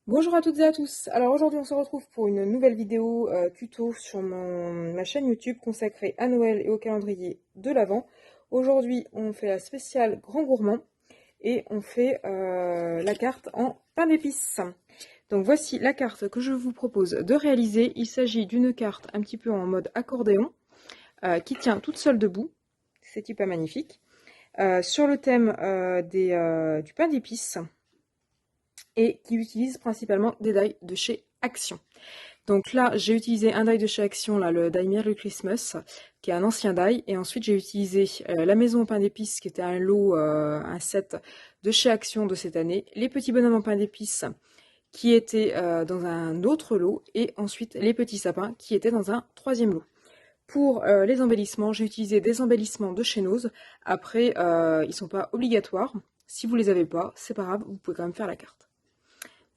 Bonjour à toutes et à tous. Alors aujourd'hui on se retrouve pour une nouvelle vidéo tuto sur ma chaîne YouTube consacrée à Noël et au calendrier de l'Avent. Aujourd'hui on fait la spéciale Grand Gourmand et on fait la carte en pain d'épices. Donc voici la carte que je vous propose de réaliser. Il s'agit d'une carte un petit peu en mode accordéon qui tient toute seule debout. C'est pas magnifique. Sur le thème du pain d'épices et qui utilise principalement des die de chez Action. Donc là, j'ai utilisé un die de chez Action, là, le die Merry Christmas, qui est un ancien die, et ensuite j'ai utilisé la maison au pain d'épices, qui était un lot, un set de chez Action de cette année, les petits bonhommes en pain d'épices, qui étaient dans un autre lot, et ensuite les petits sapins, qui étaient dans un troisième lot. Pour les embellissements, j'ai utilisé des embellissements de chez Nose. Après, ils sont pas obligatoires. Si vous les avez pas, c'est pas grave, vous pouvez quand même faire la carte.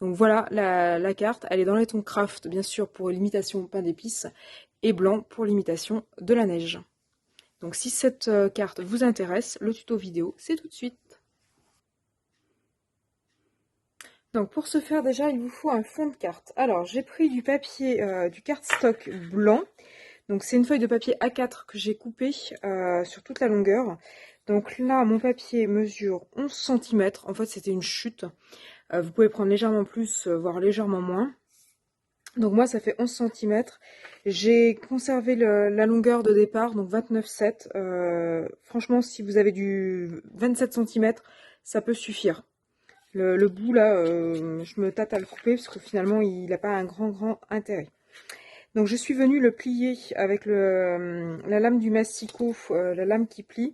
Donc voilà la carte, elle est dans les tons craft bien sûr pour l'imitation pain d'épices et blanc pour l'imitation de la neige. Donc si cette carte vous intéresse, le tuto vidéo c'est tout de suite. Donc pour ce faire déjà il vous faut un fond de carte. Alors j'ai pris du papier du cardstock blanc. Donc c'est une feuille de papier A4 que j'ai coupée sur toute la longueur. Donc là mon papier mesure 11 cm, en fait c'était une chute. Vous pouvez prendre légèrement plus, voire légèrement moins. Donc moi ça fait 11 cm. J'ai conservé la longueur de départ, donc 29,7. Franchement si vous avez du 27 cm, ça peut suffire. Le bout là, je me tâte à le couper parce que finalement il n'a pas un grand intérêt. Donc je suis venue le plier avec la lame du Massico, la lame qui plie.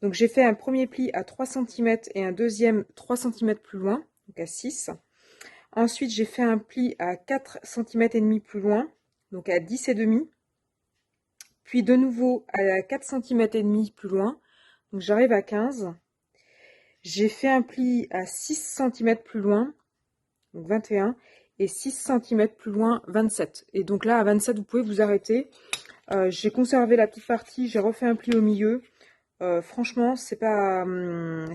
Donc j'ai fait un premier pli à 3 cm et un deuxième 3 cm plus loin, donc à 6. Ensuite, j'ai fait un pli à 4 cm et demi plus loin, donc à 10 et demi. Puis de nouveau à 4 cm et demi plus loin, donc j'arrive à 15. J'ai fait un pli à 6 cm plus loin, donc 21, et 6 cm plus loin, 27. Et donc là, à 27, vous pouvez vous arrêter. J'ai conservé la petite partie, j'ai refait un pli au milieu. Franchement, c'est pas.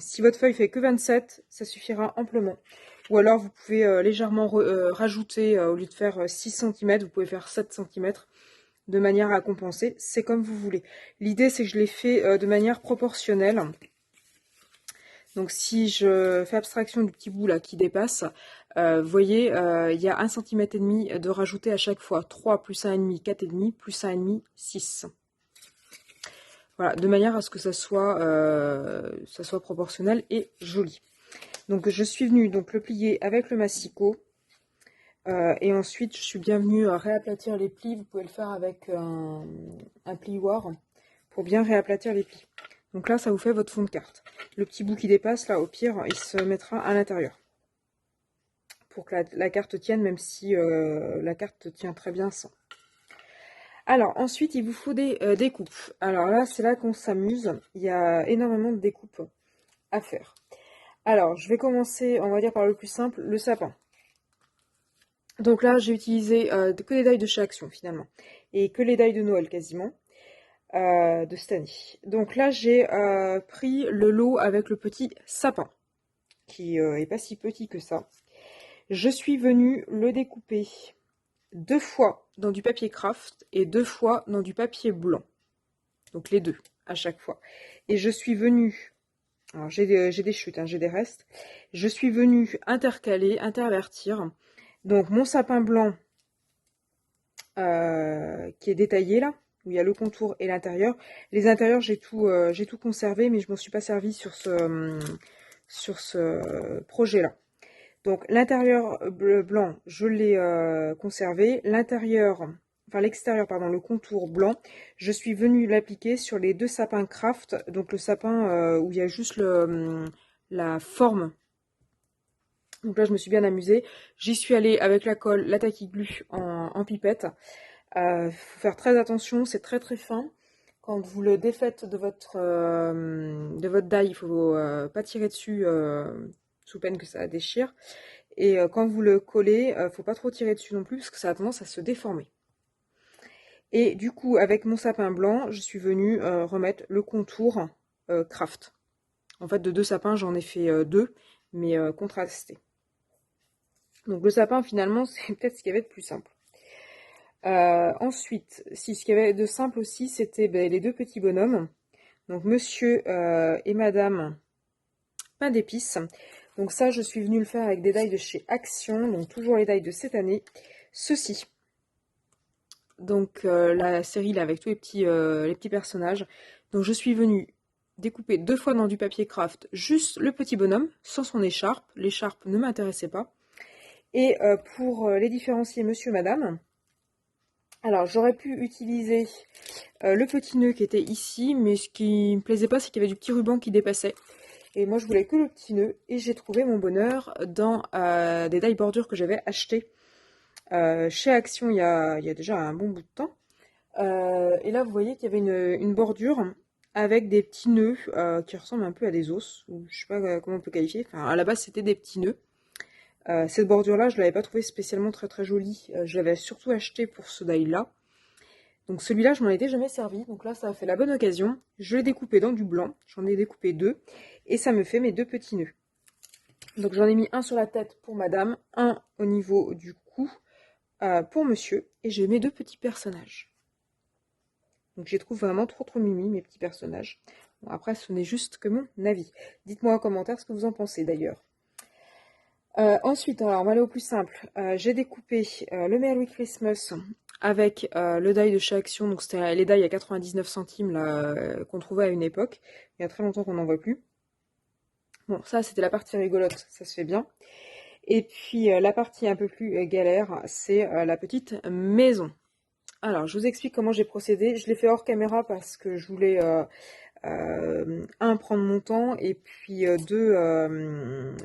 Si votre feuille fait que 27, ça suffira amplement. Ou alors vous pouvez légèrement rajouter, au lieu de faire 6 cm, vous pouvez faire 7 cm de manière à compenser. C'est comme vous voulez. L'idée c'est que je l'ai fait de manière proportionnelle. Donc si je fais abstraction du petit bout là qui dépasse, vous voyez, il y a 1 cm et demi de rajouter à chaque fois. 3 plus 1,5, 4,5, plus 1,5, 6. Voilà, de manière à ce que ça soit proportionnel et joli. Donc je suis venue donc le plier avec le massicot. Et ensuite je suis bien venue réaplatir les plis. Vous pouvez le faire avec un plioir pour bien réaplatir les plis. Donc là ça vous fait votre fond de carte. Le petit bout qui dépasse là au pire il se mettra à l'intérieur. Pour que la carte tienne, même si la carte tient très bien sans. Alors ensuite il vous faut des découpes. Alors là c'est là qu'on s'amuse. Il y a énormément de découpes à faire. Alors je vais commencer on va dire par le plus simple, le sapin. Donc là j'ai utilisé que les die de chez Action finalement. Et que les die de Noël quasiment. De cette année. Donc là j'ai pris le lot avec le petit sapin. Qui est pas si petit que ça. Je suis venue le découper 2 fois dans du papier craft et 2 fois dans du papier blanc. Donc les deux à chaque fois. Et je suis venue, alors j'ai des chutes, hein, j'ai des restes. Je suis venue intercaler, intervertir. Donc mon sapin blanc qui est détaillé là, où il y a le contour et l'intérieur. Les intérieurs j'ai tout conservé, mais je m'en suis pas servi sur ce projet là. Donc l'intérieur blanc, je l'ai conservé. L'intérieur, enfin l'extérieur, pardon, le contour blanc, je suis venue l'appliquer sur les deux sapins craft. Donc le sapin où il y a juste la forme. Donc là, je me suis bien amusée. J'y suis allée avec la colle, la tacky glue en pipette. Faut faire très attention, c'est très fin. Quand vous le défaites de votre die, il faut pas tirer dessus sous peine que ça déchire. Et quand vous le collez, faut pas trop tirer dessus non plus parce que ça a tendance à se déformer. Et du coup, avec mon sapin blanc, je suis venue remettre le contour craft. En fait, de 2 sapins, j'en ai fait 2, mais contrastés. Donc le sapin, finalement, c'est peut-être ce qu'il y avait de plus simple. Ensuite, si ce qu'il y avait de simple aussi, c'était les deux petits bonhommes. Donc monsieur et madame pain d'épices. Donc ça, je suis venue le faire avec des die de chez Action, donc toujours les die de cette année. Ceci. Donc la série là avec tous les petits personnages. Donc je suis venue découper 2 fois dans du papier craft juste le petit bonhomme, sans son écharpe. L'écharpe ne m'intéressait pas. Et pour les différencier monsieur, madame, alors j'aurais pu utiliser le petit nœud qui était ici, mais ce qui me plaisait pas, c'est qu'il y avait du petit ruban qui dépassait. Et moi, je voulais que le petit nœud. Et j'ai trouvé mon bonheur dans des die bordures que j'avais achetées chez Action il y a déjà un bon bout de temps. Et là, vous voyez qu'il y avait une bordure avec des petits nœuds qui ressemblent un peu à des os, ou je sais pas comment on peut qualifier. Enfin, à la base, c'était des petits nœuds. Cette bordure-là, je l'avais pas trouvée spécialement très très jolie. Je l'avais surtout acheté pour ce die-là. Donc celui-là, je m'en étais jamais servi. Donc là, ça a fait la bonne occasion. Je l'ai découpé dans du blanc. J'en ai découpé 2. Et ça me fait mes 2 petits nœuds. Donc j'en ai mis un sur la tête pour madame, un au niveau du cou pour monsieur. Et j'ai mes 2 petits personnages. Donc je les trouve vraiment trop trop mimi, mes petits personnages. Bon, après, ce n'est juste que mon avis. Dites-moi en commentaire ce que vous en pensez d'ailleurs. Ensuite, alors on va aller au plus simple. J'ai découpé le Merry Christmas avec le die de chez Action. Donc c'était les die à 99 centimes là qu'on trouvait à une époque. Il y a très longtemps qu'on n'en voit plus. Bon, ça c'était la partie rigolote, ça se fait bien. Et puis la partie un peu plus galère, c'est la petite maison. Alors, je vous explique comment j'ai procédé. Je l'ai fait hors caméra parce que je voulais un, prendre mon temps, et puis deux,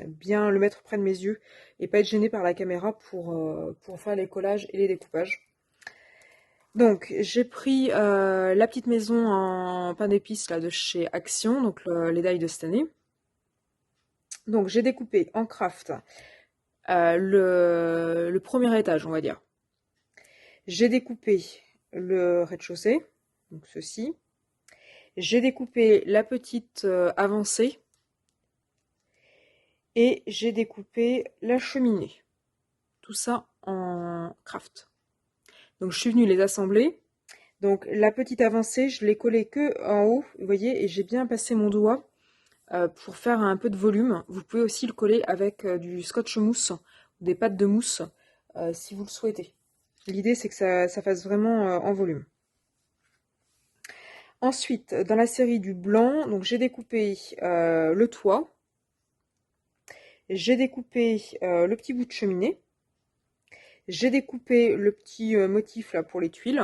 bien le mettre près de mes yeux et pas être gênée par la caméra pour faire les collages et les découpages. Donc j'ai pris la petite maison en pain d'épices là de chez Action, donc les die de cette année. Donc j'ai découpé en craft le premier étage, on va dire. J'ai découpé le rez-de-chaussée, donc ceci. J'ai découpé la petite avancée et j'ai découpé la cheminée. Tout ça en craft. Donc je suis venue les assembler. Donc la petite avancée, je l'ai collée que en haut, vous voyez, et j'ai bien passé mon doigt pour faire un peu de volume. Vous pouvez aussi le coller avec du scotch mousse, ou des pâtes de mousse, si vous le souhaitez. L'idée c'est que ça fasse vraiment en volume. Ensuite, dans la série du blanc, donc j'ai découpé le toit. J'ai découpé le petit bout de cheminée. J'ai découpé le petit motif là pour les tuiles.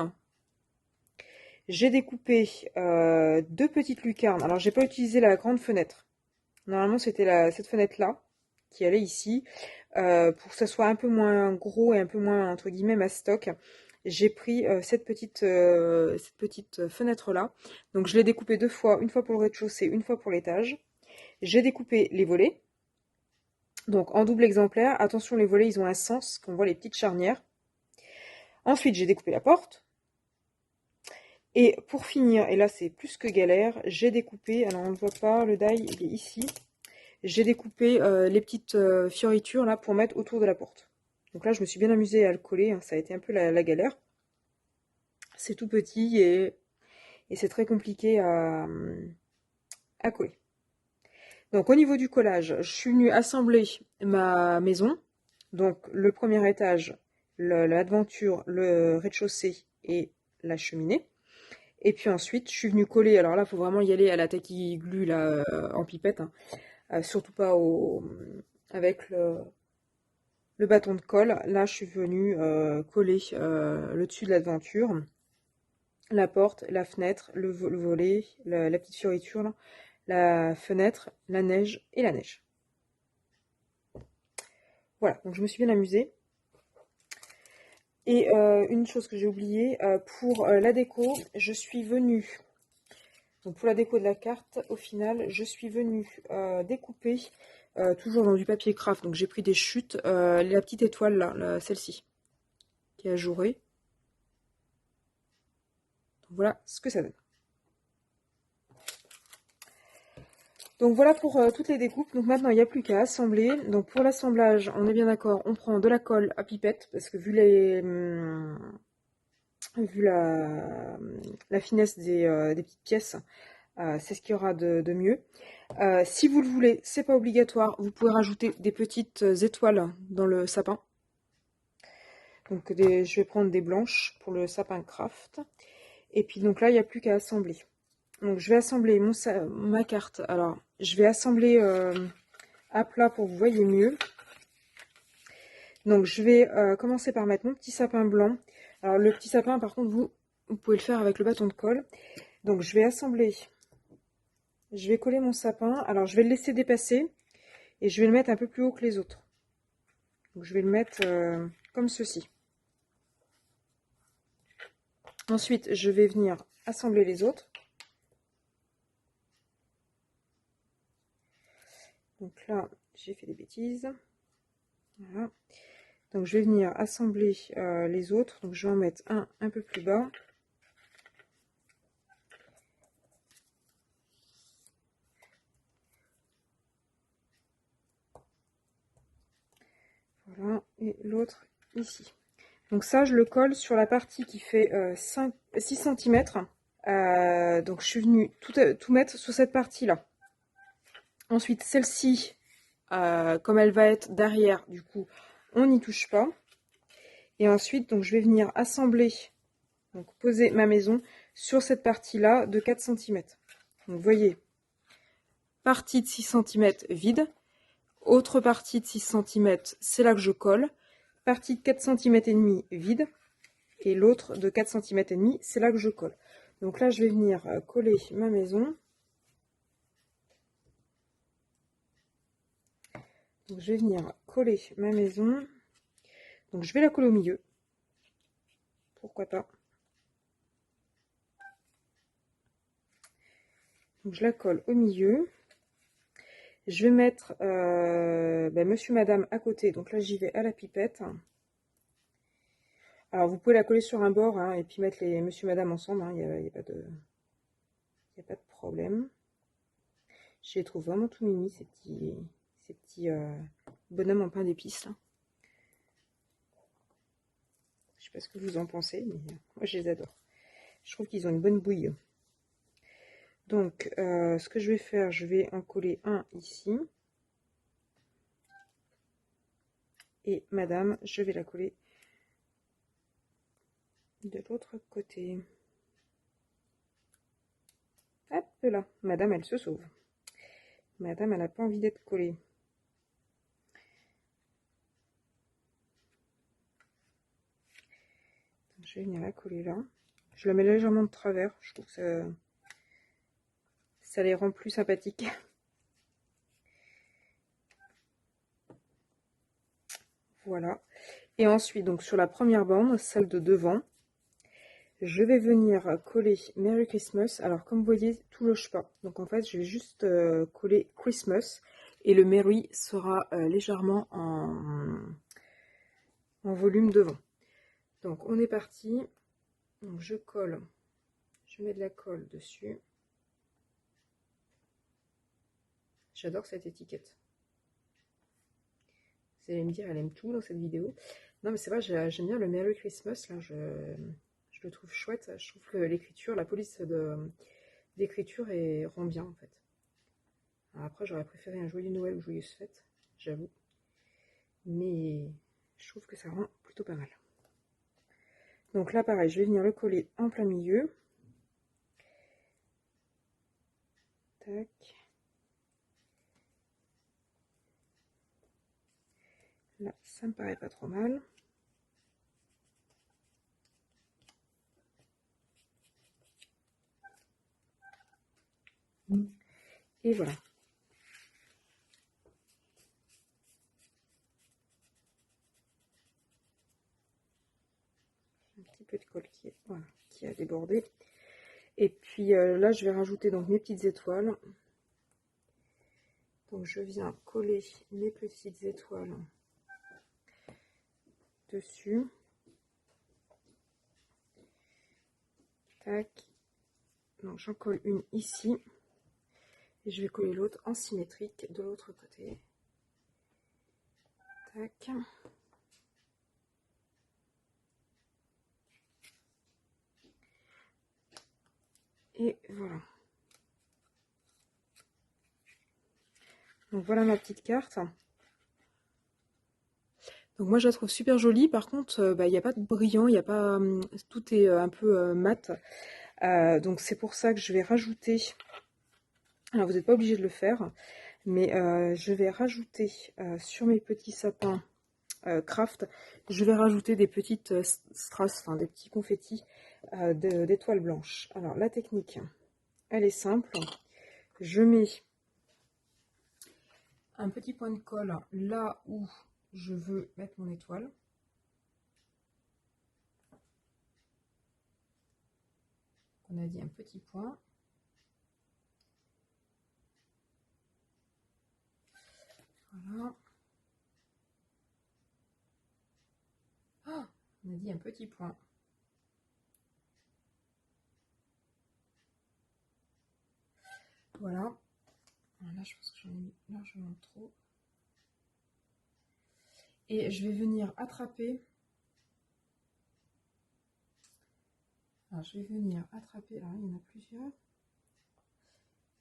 J'ai découpé 2 petites lucarnes. Alors j'ai pas utilisé la grande fenêtre. Normalement c'était cette fenêtre là qui allait ici. Pour que ça soit un peu moins gros et un peu moins entre guillemets mastoc. J'ai pris cette petite fenêtre là. Donc je l'ai découpée 2 fois, une fois pour le rez-de-chaussée, une fois pour l'étage. J'ai découpé les volets. Donc en double exemplaire, attention les volets ils ont un sens, qu'on voit les petites charnières. Ensuite j'ai découpé la porte. Et pour finir, et là c'est plus que galère, j'ai découpé, alors on ne voit pas, le die il est ici. J'ai découpé les petites fioritures là pour mettre autour de la porte. Donc là je me suis bien amusée à le coller, hein, ça a été un peu la galère. C'est tout petit et c'est très compliqué à coller. Donc au niveau du collage, je suis venue assembler ma maison. Donc le premier étage, l'aventure, le rez-de-chaussée et la cheminée. Et puis ensuite, je suis venue coller. Alors là, il faut vraiment y aller à la tacky glue là, en pipette. Hein. Surtout pas avec le bâton de colle. Là, je suis venue coller le dessus de l'aventure, la porte, la fenêtre, le volet, la petite fioriture, là, la fenêtre, la neige et la neige. Voilà, donc je me suis bien amusée. Et une chose que j'ai oubliée, pour la déco, je suis venue, donc pour la déco de la carte, au final, je suis venue découper, toujours dans du papier craft, donc j'ai pris des chutes, la petite étoile là, celle-ci, qui est ajourée. Donc voilà ce que ça donne. Donc voilà pour toutes les découpes. Donc maintenant il n'y a plus qu'à assembler. Donc pour l'assemblage, on est bien d'accord, on prend de la colle à pipette parce que vu la finesse des petites pièces, c'est ce qu'il y aura de mieux. Si vous le voulez, c'est pas obligatoire. Vous pouvez rajouter des petites étoiles dans le sapin. Donc je vais prendre des blanches pour le sapin craft. Et puis donc là, il n'y a plus qu'à assembler. Donc je vais assembler ma carte. Alors, je vais assembler à plat pour que vous voyez mieux. Donc je vais commencer par mettre mon petit sapin blanc. Alors le petit sapin, par contre, vous pouvez le faire avec le bâton de colle. Donc je vais assembler. Je vais coller mon sapin. Alors je vais le laisser dépasser. Et je vais le mettre un peu plus haut que les autres. Donc je vais le mettre comme ceci. Ensuite, je vais venir assembler les autres. Donc là, j'ai fait des bêtises. Voilà. Donc je vais venir assembler les autres. Donc je vais en mettre un peu plus bas. Voilà. Et l'autre ici. Donc ça, je le colle sur la partie qui fait 6 cm. Donc je suis venue tout mettre sur cette partie-là. Ensuite, celle-ci, comme elle va être derrière, du coup, on n'y touche pas. Et ensuite, donc, je vais venir assembler, donc poser ma maison sur cette partie-là de 4 cm. Donc vous voyez, partie de 6 cm vide. Autre partie de 6 cm, c'est là que je colle. Partie de 4 cm et demi vide. Et l'autre de 4 cm et demi, c'est là que je colle. Donc là, je vais venir coller ma maison. Donc je vais venir coller ma maison. Donc je vais la coller au milieu. Pourquoi pas. Donc je la colle au milieu. Je vais mettre Monsieur Madame à côté. Donc là j'y vais à la pipette. Alors vous pouvez la coller sur un bord hein, et puis mettre les Monsieur Madame ensemble. Il n'y a pas de problème. Je les trouve vraiment tout mimi ces petits bonhommes en pain d'épices. Je sais pas ce que vous en pensez, mais moi je les adore. Je trouve qu'ils ont une bonne bouille. Donc, ce que je vais faire, je vais en coller un ici. Et Madame, je vais la coller de l'autre côté. Hop là, Madame, elle se sauve. Madame, elle n'a pas envie d'être collée. Je vais venir la coller là. Je la mets légèrement de travers. Je trouve que ça les rend plus sympathiques. Voilà. Et ensuite, donc sur la première bande, celle de devant, je vais venir coller Merry Christmas. Alors, comme vous voyez, tout loge pas. Donc, en fait, je vais juste coller Christmas. Et le Merry sera légèrement en volume devant. Donc, on est parti. Donc, je colle. Je mets de la colle dessus. J'adore cette étiquette. Vous allez me dire, elle aime tout dans cette vidéo. Non, mais c'est vrai, j'aime bien le Merry Christmas. Là, je le trouve chouette. Je trouve que l'écriture, la police d'écriture rend bien, en fait. Alors après, j'aurais préféré un joyeux Noël ou joyeuse fête, j'avoue. Mais je trouve que ça rend plutôt pas mal. Donc là, pareil, je vais venir le coller en plein milieu. Tac. Là, ça me paraît pas trop mal. Et voilà. Un petit peu de colle qui a débordé. Et puis là, je vais rajouter donc mes petites étoiles. Donc je viens coller mes petites étoiles dessus. Tac. Donc j'en colle une ici. Et je vais coller l'autre en symétrique de l'autre côté. Tac. Et voilà. Donc voilà ma petite carte. Donc moi je la trouve super jolie. Par contre, il n'y a pas de brillant, il n'y a pas, tout est un peu mat. Donc c'est pour ça que je vais rajouter. Alors vous n'êtes pas obligé de le faire, mais je vais rajouter sur mes petits sapins craft, je vais rajouter des petites strass, enfin des petits confettis d'étoiles blanches. Alors la technique, elle est simple. Je mets un petit point de colle là où je veux mettre mon étoile. On a dit un petit point. Voilà. Oh, on a dit un petit point. Voilà. Là, je pense que j'en ai mis largement trop. Et je vais venir attraper. Alors, je vais venir attraper. Alors, il y en a plusieurs.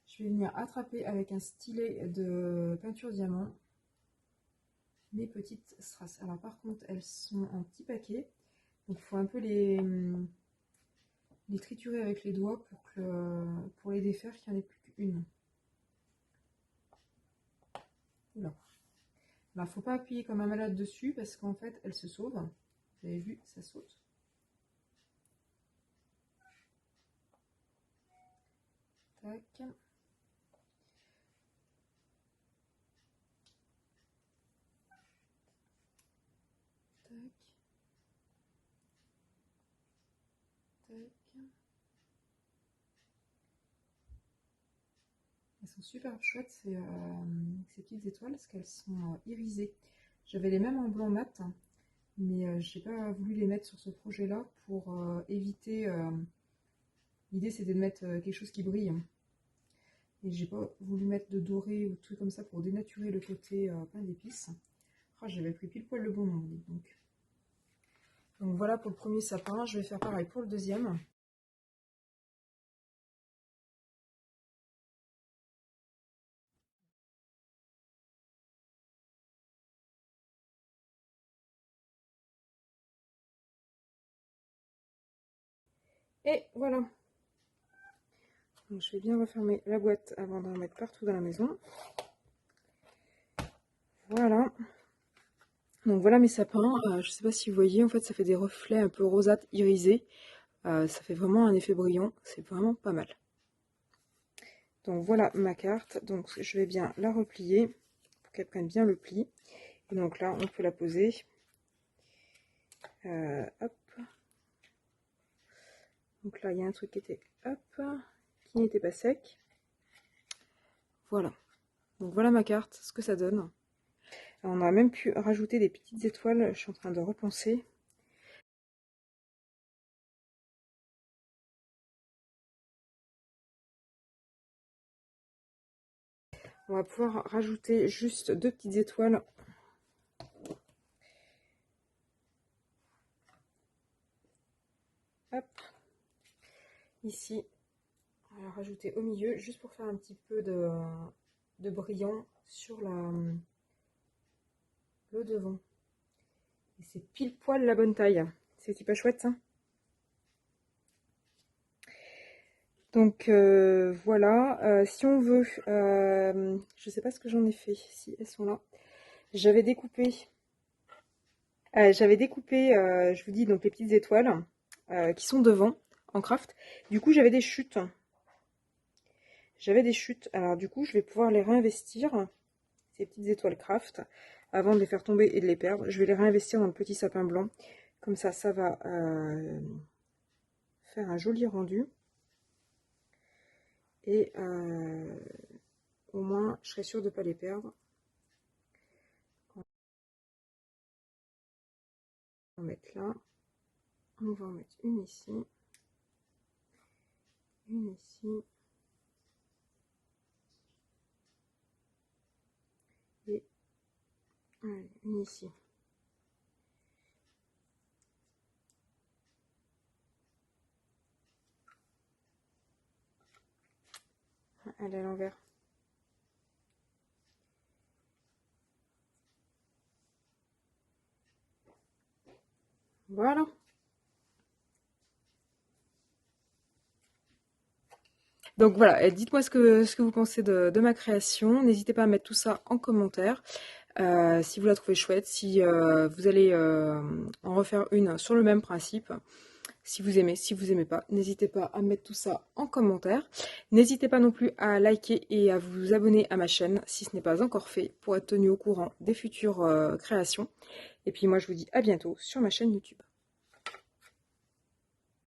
Je vais venir attraper avec un stylet de peinture diamant mes petites strass. Alors, par contre, elles sont en petits paquets. Donc, il faut un peu les triturer avec les doigts pour les défaire, qu'il n'y en ait plus qu'une. Oula. Alors, il ne faut pas appuyer comme un malade dessus parce qu'en fait, elle se sauve. Vous avez vu, ça saute. Tac. Tac. Tac. Elles sont super chouettes ces petites étoiles parce qu'elles sont irisées. J'avais les mêmes en blanc mat, mais je n'ai pas voulu les mettre sur ce projet-là pour éviter. L'idée c'était de mettre quelque chose qui brille. Et j'ai pas voulu mettre de doré ou de trucs comme ça pour dénaturer le côté pain d'épices. Oh, j'avais pris pile poil le bon nombre. Donc voilà pour le premier sapin. Je vais faire pareil pour le deuxième. Et voilà. Donc je vais bien refermer la boîte avant d'en mettre partout dans la maison. Voilà. Donc voilà mes sapins. Je ne sais pas si vous voyez, en fait ça fait des reflets un peu rosâtres irisés. Ça fait vraiment un effet brillant. C'est vraiment pas mal. Donc voilà ma carte. Donc je vais bien la replier pour qu'elle prenne bien le pli. Et donc là on peut la poser. Hop. Donc là il y a un truc qui était qui n'était pas sec. Voilà. Donc voilà ma carte, ce que ça donne. On aurait même pu rajouter des petites étoiles, je suis en train de repenser. On va pouvoir rajouter juste 2 petites étoiles. Hop. Ici. On va rajouter au milieu, juste pour faire un petit peu de brillant sur le devant. Et c'est pile poil la bonne taille. C'est pas chouette ça. Donc voilà, si on veut, je sais pas ce que j'en ai fait, si elles sont là. J'avais découpé, je vous dis, donc les petites étoiles qui sont devant en craft. Du coup, j'avais des chutes. Alors du coup, je vais pouvoir les réinvestir, ces petites étoiles craft, avant de les faire tomber et de les perdre. Je vais les réinvestir dans le petit sapin blanc. Comme ça va faire un joli rendu. Et au moins, je serai sûre de ne pas les perdre. On va en mettre là. On va en mettre une ici. Une ici. Ouais, une ici. Elle est à l'envers. Voilà. Donc voilà, dites-moi ce que vous pensez de ma création. N'hésitez pas à mettre tout ça en commentaire. Si vous la trouvez chouette, si vous allez en refaire une sur le même principe. Si vous aimez pas, n'hésitez pas à mettre tout ça en commentaire. N'hésitez pas non plus à liker et à vous abonner à ma chaîne si ce n'est pas encore fait pour être tenu au courant des futures créations. Et puis moi je vous dis à bientôt sur ma chaîne YouTube.